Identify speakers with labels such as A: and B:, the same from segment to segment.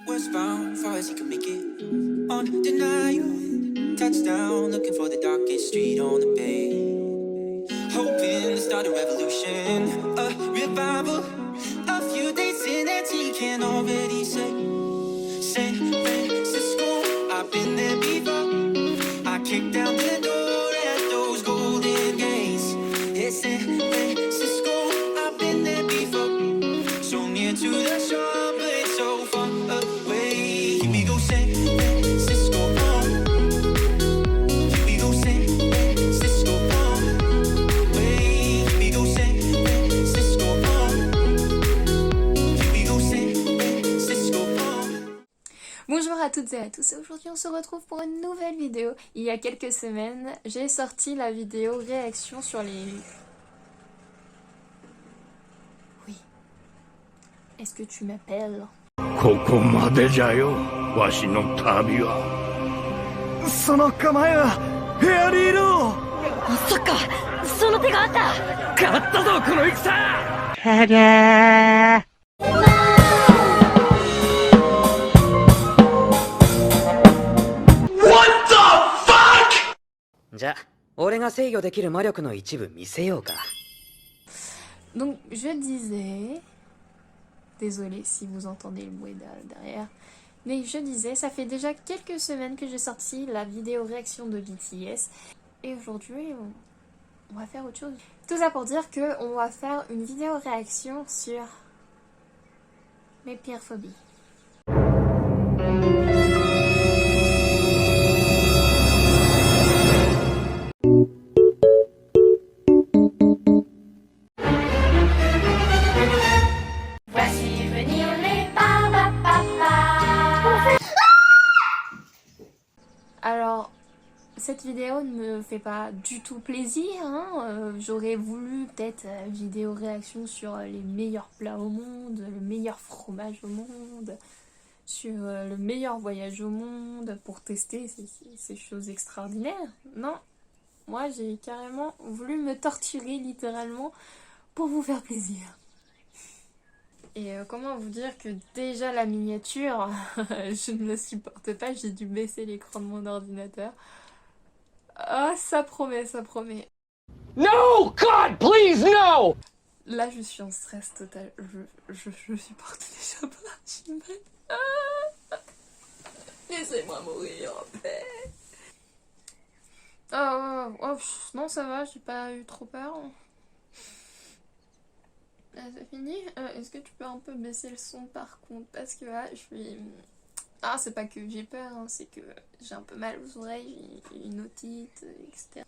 A: westbound, far as he can make it. On denial, touchdown, looking for the darkest street on the bay. Hoping to start a revolution, a revival. A few days in and he can already say, San Francisco, I've been there before. I kicked down the door at those golden gates. It's San Francisco, I've been there before. So near to the shore, but so far away. Here we go, San Francisco, here we go, San Francisco, way. Here we go, San Francisco, here we go, San Francisco.
B: Bonjour à toutes et à tous, aujourd'hui on se retrouve pour une nouvelle vidéo. Il y a quelques semaines, j'ai sorti la vidéo réaction sur les... Oui. Est-ce que tu m'appelles?
C: ここまでじゃよ、わしの旅は。その構えはフェアリーロー。
D: そっか、その手があった。
C: 変わったぞこの戦。ただ。
D: じゃあ、俺が制御できる魔力の一部見せようか。
B: Donc je disais... Désolée si vous entendez le bruit derrière. Mais je disais, ça fait déjà quelques semaines que j'ai sorti la vidéo réaction de BTS. Et aujourd'hui, on va faire autre chose. Tout ça pour dire que on va faire une vidéo réaction sur mes pires phobies. Alors, cette vidéo ne me fait pas du tout plaisir, hein. J'aurais voulu peut-être vidéo réaction sur les meilleurs plats au monde, le meilleur fromage au monde, sur le meilleur voyage au monde, pour tester ces choses extraordinaires. Non, moi j'ai carrément voulu me torturer littéralement pour vous faire plaisir. Et comment vous dire que déjà la miniature, je ne le supporte pas, j'ai dû baisser l'écran de mon ordinateur. Ah, ça promet, ça promet.
C: No, God, please, no!
B: Là, je suis en stress total, je supporte déjà pas, j'ai mal. Ah, laissez-moi mourir en paix. Non, ça va, j'ai pas eu trop peur. C'est fini. Est-ce que tu peux un peu baisser le son par contre? Parce que là, je suis... Ah, c'est pas que j'ai peur, hein, c'est que j'ai un peu mal aux oreilles, j'ai une otite, etc.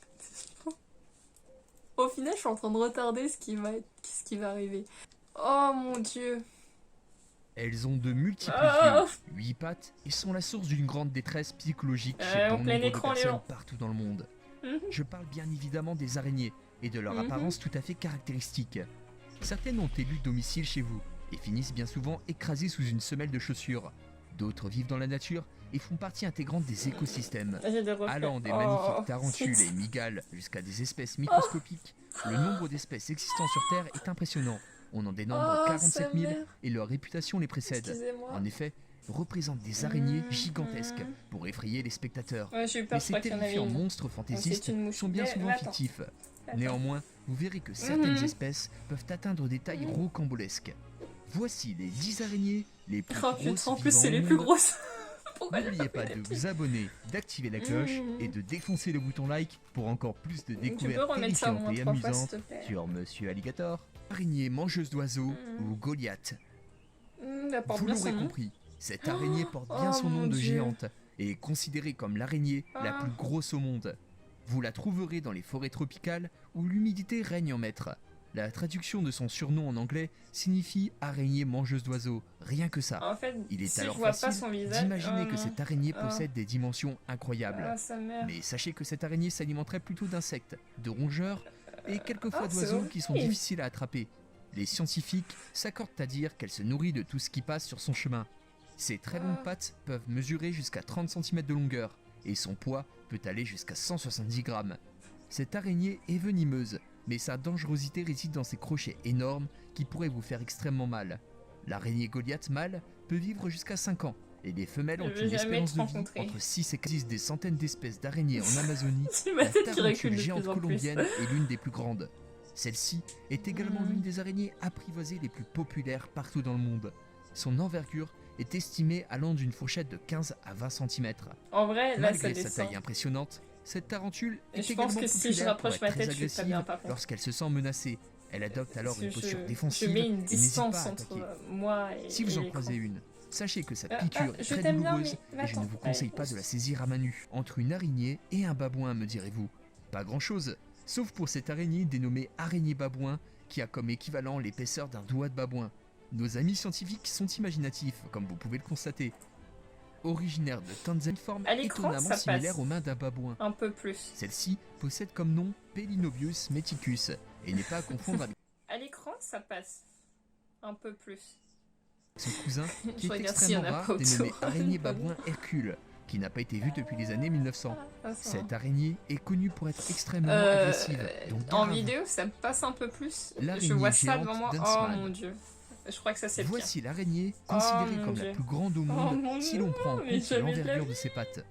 B: Au final, je suis en train de retarder ce qui va arriver. Oh mon dieu.
E: Elles ont de multiples yeux, 8 pattes et sont la source d'une grande détresse psychologique chez bon nombre de personnes partout dans le monde. Je parle bien évidemment des araignées et de leur apparence tout à fait caractéristique. Certaines ont élu domicile chez vous et finissent bien souvent écrasées sous une semelle de chaussures. D'autres vivent dans la nature et font partie intégrante des écosystèmes. Allant des magnifiques tarentules et mygales jusqu'à des espèces microscopiques, le nombre d'espèces existant sur Terre est impressionnant. On en dénombre 47 000 et leur réputation les précède. En effet, représentent des araignées gigantesques pour effrayer les spectateurs. Mais ces terrifiants monstres fantaisistes sont bien souvent fictifs. Néanmoins, vous verrez que certaines espèces peuvent atteindre des tailles rocambolesques. Voici les 10 araignées les plus grosses.
B: En plus, c'est les plus grosses.
E: N'oubliez pas de vous abonner, d'activer la cloche et de défoncer le bouton like pour encore plus de découvertes terrifiantes et amusantes sur Monsieur Alligator, araignée mangeuse d'oiseaux ou Goliath. Vous l'aurez compris, cette araignée porte bien son nom de géante et est considérée comme l'araignée la plus grosse au monde. Vous la trouverez dans les forêts tropicales où l'humidité règne en maître. La traduction de son surnom en anglais signifie araignée mangeuse d'oiseaux, rien que ça.
B: En fait,
E: il est
B: si
E: alors
B: je vois
E: facile d'imaginer que cette araignée possède des dimensions incroyables. Mais sachez que cette araignée s'alimenterait plutôt d'insectes, de rongeurs et quelquefois d'oiseaux qui sont difficiles à attraper. Les scientifiques s'accordent à dire qu'elle se nourrit de tout ce qui passe sur son chemin. Ses très longues pattes peuvent mesurer jusqu'à 30 cm de longueur et son poids peut aller jusqu'à 170 grammes. Cette araignée est venimeuse, mais sa dangerosité réside dans ses crochets énormes qui pourraient vous faire extrêmement mal. L'araignée Goliath mâle peut vivre jusqu'à 5 ans Et les femelles ont
B: Je
E: une
B: vais jamais
E: espérance
B: te
E: de vie
B: rencontrer.
E: entre 6 et 10 des centaines d'espèces d'araignées en Amazonie.
B: C'est ma
E: La
B: tête qui recule
E: tarentule
B: de
E: géante
B: plus en plus.
E: colombienne est l'une des plus grandes. Celle-ci est également l'une des araignées apprivoisées les plus populaires partout dans le monde. Son envergure est estimée allant d'une fourchette de 15 à 20 cm.
B: En vrai, là, ça
E: Malgré sa
B: descend.
E: taille impressionnante, cette tarentule
B: Et
E: est
B: je pense
E: également
B: que si je
E: populaire pour
B: rapproche
E: être
B: ma
E: très
B: tête, je suis très bien,
E: agressive
B: par contre.
E: lorsqu'elle se sent menacée. Elle adopte alors une posture
B: Je
E: défensive
B: mets
E: et
B: une
E: n'hésite
B: distance
E: pas à
B: entre
E: attaquer.
B: moi et
E: Si vous en
B: l'écran.
E: croisez une, sachez que sa
B: Ah,
E: piqûre
B: ah,
E: est
B: je
E: très
B: t'aime bien,
E: douloureuse
B: mais
E: et je ne vous
B: attends,
E: conseille pas de la saisir à main nue. Entre une araignée et un babouin, me direz-vous. Pas grand-chose, sauf pour cette araignée dénommée araignée babouin qui a comme équivalent l'épaisseur d'un doigt de babouin. Nos amis scientifiques sont imaginatifs, comme vous pouvez le constater. Originaire de Tanzanie, forme
B: À l'écran,
E: étonnamment
B: ça
E: similaire
B: passe.
E: aux mains d'un babouin.
B: Un peu plus.
E: Celle-ci possède comme nom Pelinobius meticus et n'est pas à confondre avec
B: À l'écran, ça passe. Un peu plus.
E: son cousin qui
B: Je
E: est
B: regarde s'il y en
E: extrêmement
B: a
E: rare,
B: pas
E: dénommé
B: autour.
E: araignée babouin Hercule, qui n'a pas été vu depuis les années 1900.
B: Ah, ça va.
E: Cette araignée est connue pour être extrêmement
B: Euh,
E: agressive. Donc
B: en
E: gare à
B: vidéo, ça passe un peu plus.
E: L'araignée
B: Je vois ça
E: géante
B: devant moi. Oh
E: d'Huntsman.
B: mon dieu. Je crois que ça c'est
E: vous.
B: le pire.
E: Voici l'araignée considérée
B: mon
E: comme
B: Dieu.
E: la plus grande au
B: Oh
E: monde
B: mon
E: si
B: Dieu,
E: l'on prend en
B: mais
E: compte
B: jamais de la
E: l'envergure
B: vie.
E: de ses pattes.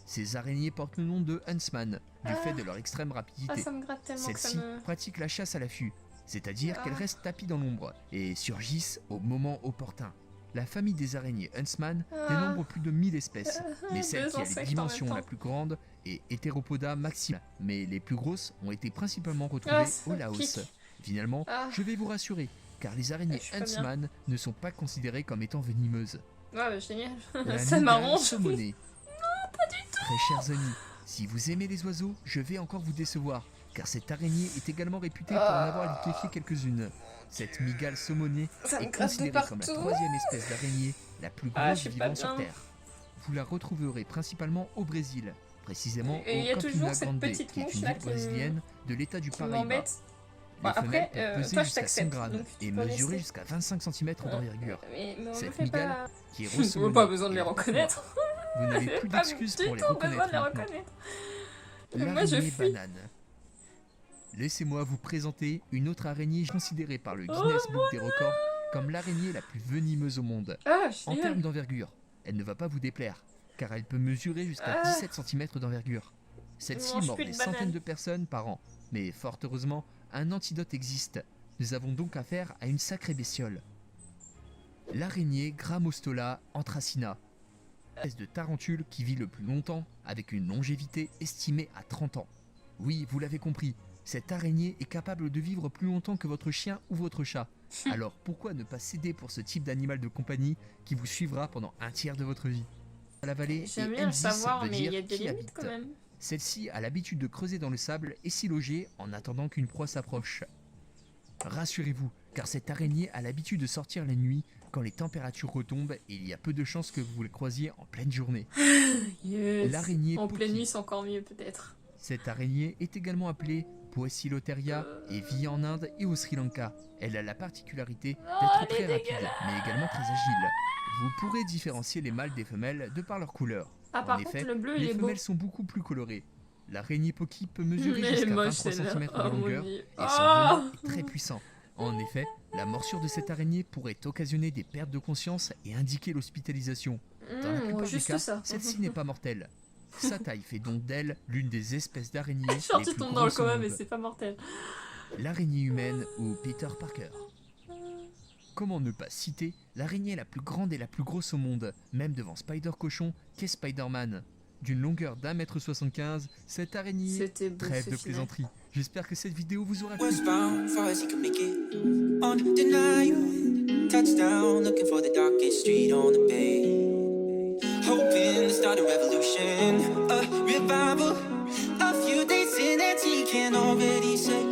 E: Ces araignées portent le nom de Huntsman, du fait de leur extrême
B: Ah,
E: rapidité.
B: ça me gratte tellement que ça
E: Celles-ci
B: me...
E: pratiquent la chasse à l'affût, c'est-à-dire
B: Ah.
E: qu'elles restent tapies dans l'ombre et surgissent au moment opportun. La famille des araignées Huntsman
B: Ah.
E: dénombre plus de 1000 espèces, mais
B: Deux
E: celle qui a les
B: insectes en même
E: dimensions
B: temps.
E: la plus grande est Heteropoda maxima, mais les plus grosses ont été principalement retrouvées
B: Ah, ça
E: au Laos.
B: pique.
E: Finalement,
B: Ah.
E: je vais vous rassurer, car les araignées
B: Je suis pas bien.
E: Huntsman ne sont pas considérées comme étant venimeuses.
B: Ouais, bah, génial.
E: La
B: ça
E: Mygale
B: m'arrange.
E: saumonée. Très chers amis, si vous aimez les oiseaux, je vais encore vous décevoir, car cette araignée est également réputée pour en avoir liquéfié quelques-unes. Cette mygale saumonée
B: Ça me
E: est
B: gratte de
E: considérée comme la
B: partout.
E: troisième espèce d'araignée la plus
B: Ah,
E: grosse
B: je suis
E: vivant
B: pas
E: sur
B: bien.
E: Terre. Vous la retrouverez principalement au Brésil, précisément
B: Et il y a
E: au
B: toujours
E: Campina
B: cette
E: Grande,
B: petite
E: qui est
B: mouche
E: une
B: là
E: ville
B: qui me-
E: brésilienne de l'état du
B: qui
E: Paraíba.
B: m'embête.
E: Les
B: Bon,
E: femelles
B: après,
E: peuvent peser
B: toi, je
E: jusqu'à 100
B: t'accepte,
E: grammes
B: donc tu
E: et
B: peux
E: mesurer
B: laisser.
E: jusqu'à 25 cm d'envergure.
B: Mais on me
E: Cette
B: fait
E: mygale,
B: pas...
E: qui est
B: On n'a
E: ressaumonée
B: pas besoin de
E: et
B: les
E: la
B: reconnaître.
E: Vous n'avez
B: J'ai
E: plus
B: pas
E: d'excuses
B: du
E: pour les
B: tout besoin
E: reconnaître
B: de les
E: maintenant.
B: reconnaître. Moi, je
E: L'araignée
B: fuis.
E: banane. Laissez-moi vous présenter une autre araignée considérée par le
B: Oh,
E: Guinness Book des records comme l'araignée la plus venimeuse au monde.
B: Ah,
E: En
B: génial.
E: termes d'envergure, elle ne va pas vous déplaire, car elle peut mesurer jusqu'à
B: Ah.
E: 17 cm d'envergure. Celle-ci
B: mange
E: mord
B: plus
E: des
B: de
E: centaines
B: bananes.
E: de personnes par an, mais fort heureusement, un antidote existe. Nous avons donc affaire à une sacrée bestiole. L'araignée Grammostola anthracina, espèce de tarentule qui vit le plus longtemps, avec une longévité estimée à 30 ans. Oui, vous l'avez compris, cette araignée est capable de vivre plus longtemps que votre chien ou votre chat. Alors pourquoi ne pas céder pour ce type d'animal de compagnie qui vous suivra pendant un tiers de votre vie? À la vallée,
B: J'aime
E: et
B: bien le
E: N10
B: savoir,
E: veut
B: mais il y
E: dire
B: a des
E: qui
B: limites
E: habite.
B: quand même.
E: Celle-ci a l'habitude de creuser dans le sable et s'y loger en attendant qu'une proie s'approche. Rassurez-vous, car cette araignée a l'habitude de sortir la nuit quand les températures retombent et il y a peu de chances que vous le croisiez en pleine journée.
B: Yes.
E: L'araignée
B: En
E: Poki.
B: pleine nuit, c'est encore mieux peut-être.
E: Cette araignée est également appelée Poecilotheria et vit en Inde et au Sri Lanka. Elle a la particularité d'être
B: elle
E: très
B: est
E: rapide,
B: dégueulasse.
E: mais également très agile. Vous pourrez différencier les mâles des femelles de par leur couleur.
B: Ah,
E: En
B: par
E: effet,
B: contre, le bleu, il
E: les
B: est beau.
E: femelles sont beaucoup plus colorées. L'araignée Poki peut mesurer
B: Elle est
E: jusqu'à
B: moche,
E: 23
B: celle-là.
E: cm de
B: Oh, mon
E: longueur
B: Dieu.
E: et son
B: Ah.
E: venin est très puissant. En effet, la morsure de cette araignée pourrait occasionner des pertes de conscience et indiquer l'hospitalisation. Dans la plupart des
B: juste
E: cas,
B: ça.
E: celle-ci n'est pas mortelle. Sa taille fait donc d'elle l'une des espèces d'araignées
B: Genre,
E: les
B: tu
E: plus
B: tombes dans le
E: grosses au
B: coma, mais
E: monde.
B: c'est pas mortel.
E: L'araignée humaine ou Peter Parker. Comment ne pas citer l'araignée la plus grande et la plus grosse au monde, même devant Spider-Cochon qu'est Spider-Man. D'une longueur d'1,75 m, cette araignée
B: C'était beau,
E: trêve
B: ce
E: de
B: final.
E: plaisanterie. J'espère que cette vidéo vous aura plu.
A: Westbound, far as he can make it. Undeniable. Touchdown, looking for the darkest street on the bay. Hoping to start a revolution, a revival. A few days in and he can already say